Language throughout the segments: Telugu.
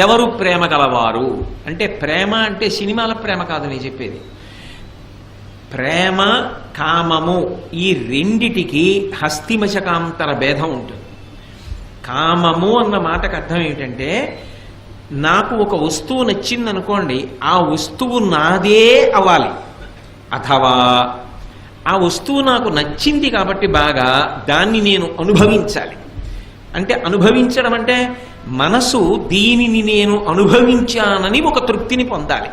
ఎవరు ప్రేమ గలవారు అంటే, ప్రేమ అంటే సినిమాల ప్రేమ కాదు నేను చెప్పేది. ప్రేమ కామము ఈ రెండిటికి హస్తిమశకాంతర భేదం ఉంటుంది. కామము అన్న మాటకు అర్థం ఏమిటంటే, నాకు ఒక వస్తువు నచ్చిందనుకోండి, ఆ వస్తువు నాదే అవ్వాలి. అథవా ఆ వస్తువు నాకు నచ్చింది కాబట్టి బాగా దాన్ని నేను అనుభవించాలి. అంటే అనుభవించడం అంటే మనసు దీనిని నేను అనుభవించానని ఒక తృప్తిని పొందాలి.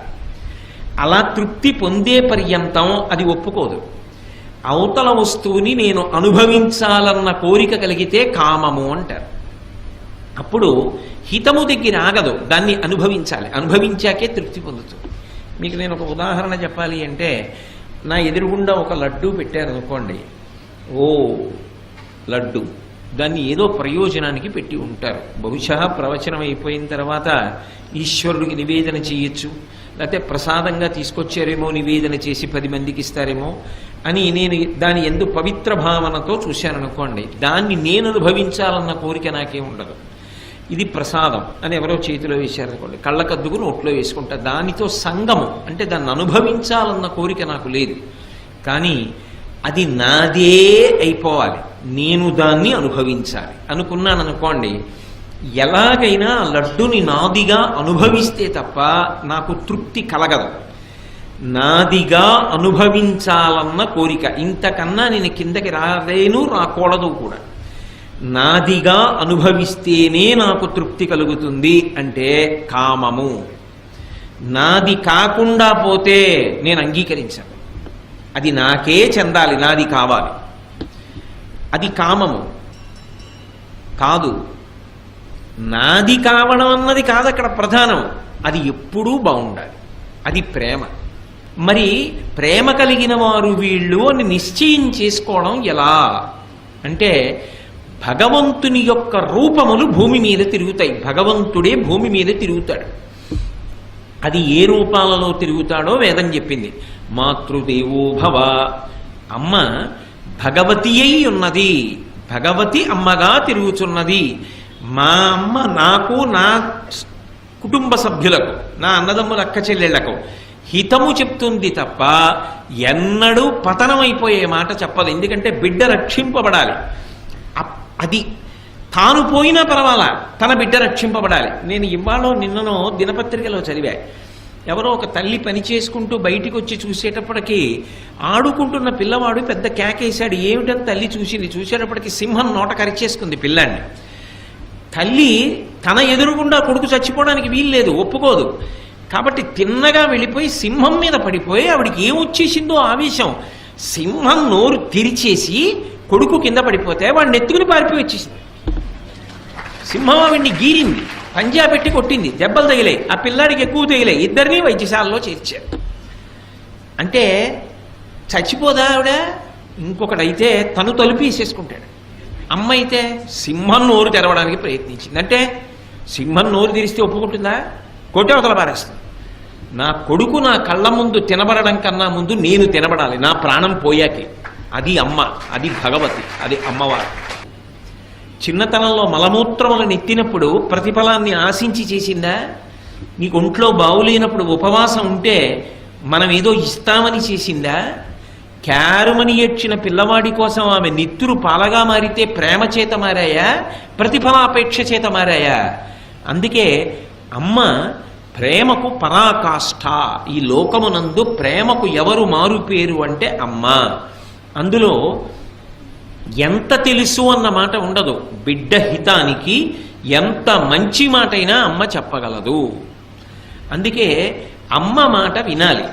అలా తృప్తి పొందే పర్యంతం అది ఒప్పుకోదు. అవతల వస్తువుని నేను అనుభవించాలన్న కోరిక కలిగితే కామము అంటారు. అప్పుడు హితము దగ్గర ఆగదు, దాన్ని అనుభవించాలి. అనుభవించాకే తృప్తి పొందుతుంది. మీకు నేను ఒక ఉదాహరణ చెప్పాలి అంటే, నా ఎదురుగుండా ఒక లడ్డూ పెట్టారనుకోండి. ఓ లడ్డు, దాన్ని ఏదో ప్రయోజనానికి పెట్టి ఉంటారు. బహుశా ప్రవచనం అయిపోయిన తర్వాత ఈశ్వరుడికి నివేదన చేయొచ్చు, లేకపోతే ప్రసాదంగా తీసుకొచ్చారేమో, నివేదన చేసి 10 మందికి ఇస్తారేమో అని నేను దాని ఎందు పవిత్ర భావనతో చూశాననుకోండి. దాన్ని నేను అనుభవించాలన్న కోరిక నాకేం ఉండదు. ఇది ప్రసాదం అని ఎవరో చేతిలో వేశారనుకోండి, కళ్ళకద్దుకు నోట్లో వేసుకుంటా. దానితో సంగము అంటే దాన్ని అనుభవించాలన్న కోరిక నాకు లేదు. కానీ అది నాదే అయిపోవాలి, నేను దాన్ని అనుభవించాలి అనుకున్నాను అనుకోండి. ఎలాగైనా లడ్డుని నాదిగా అనుభవిస్తే తప్ప నాకు తృప్తి కలగదు. నాదిగా అనుభవించాలన్న కోరిక, ఇంతకన్నా నేను కిందకి రాలేను, రాకూడదు కూడా. నాదిగా అనుభవిస్తేనే నాకు తృప్తి కలుగుతుంది అంటే కామము. నాది కాకుండా పోతే నేను అంగీకరించాను. అది నాకే చెందాలి, నాది కావాలి. అది కామము కాదు. నాది కావడం అన్నది కాదు అక్కడ ప్రధానం. అది ఎప్పుడూ బాగుండాలి. అది ప్రేమ. మరి ప్రేమ కలిగిన వారు వీళ్ళు అని నిశ్చయం చేసుకోవడం ఎలా అంటే, భగవంతుని యొక్క రూపములు భూమి మీద తిరుగుతాయి. భగవంతుడే భూమి మీద తిరుగుతాడు. అది ఏ రూపాలలో తిరుగుతాడో వేదం చెప్పింది. మాతృదేవో భవ, అమ్మ భగవతి అయి ఉన్నది, భగవతి అమ్మగా తిరుగుతున్నది. మా అమ్మ నాకు, నా కుటుంబ సభ్యులకు, నా అన్నదమ్ముల అక్క చెల్లెళ్లకు హితము చెప్తుంది తప్ప ఎన్నడూ పతనమైపోయే మాట చెప్పదు. ఎందుకంటే బిడ్డ రక్షింపబడాలి. అది తాను పోయినా పర్వాలా, తన బిడ్డ రక్షింపబడాలి. నేను ఇవాళ నిన్ననో దినపత్రికలో చదివా. ఎవరో ఒక తల్లి పని చేసుకుంటూ బయటికి వచ్చి చూసేటప్పటికి ఆడుకుంటున్న పిల్లవాడు పెద్ద కేకేశాడు. ఏమిటని తల్లి చూసేటప్పటికి సింహం నోట కరిచేసుకుంది పిల్లాన్ని. తల్లి తన ఎదురుగుండా కొడుకు చచ్చిపోవడానికి వీల్లేదు, ఒప్పుకోదు. కాబట్టి తిన్నగా వెళ్ళిపోయి సింహం మీద పడిపోయి ఆవిడికి ఏమొచ్చేసిందో ఆవేశం. సింహం నోరు తెరిచేసి కొడుకు కింద పడిపోతే వాడిని ఎత్తుకుని పారిపోయి వచ్చేసింది. సింహం ఆవిడ్ని గీరింది, పంజా పెట్టి కొట్టింది, దెబ్బలు తగిలాయి. ఆ పిల్లాడికి ఎక్కువ తగిలాయి. ఇద్దరినీ వైద్యశాలలో చేర్చారు. అంటే చచ్చిపోదా ఆవిడ? ఇంకొకడైతే తను తలుపేసేసుకుంటాడు. అమ్మ అయితే సింహం నోరు తెరవడానికి ప్రయత్నించింది. అంటే సింహం నోరు తెరిస్తే ఒప్పుకుంటుందా? కొట్టవతల పారేస్తుంది. నా కొడుకు నా కళ్ళ ముందు తినబడడం కన్నా ముందు నేను తినబడాలి, నా ప్రాణం పోయాకే. అది అమ్మ, అది భగవతి, అది అమ్మవారు. చిన్నతనంలో మలమూత్రములను ఎత్తినప్పుడు ప్రతిఫలాన్ని ఆశించి చేసిందా? నీకు ఒంట్లో బావులేనప్పుడు ఉపవాసం ఉంటే మనం ఏదో ఇస్తామని చేసిందా? క్యారుమని ఏడ్చిన పిల్లవాడి కోసం ఆమె నిత్తురు పాలగా మారితే ప్రేమ చేత మారాయా, ప్రతిఫలాపేక్ష చేత మారాయా? అందుకే అమ్మ ప్రేమకు పరాకాష్ఠ. ఈ లోకమునందు ప్రేమకు ఎవరు మారు పేరు అంటే అమ్మ. అందులో ఎంత తెలుసు అన్న మాట ఉండదు. బిడ్డ హితానికి ఎంత మంచి మాటైనా అమ్మ చెప్పగలదు. అందుకే అమ్మ మాట వినాలి.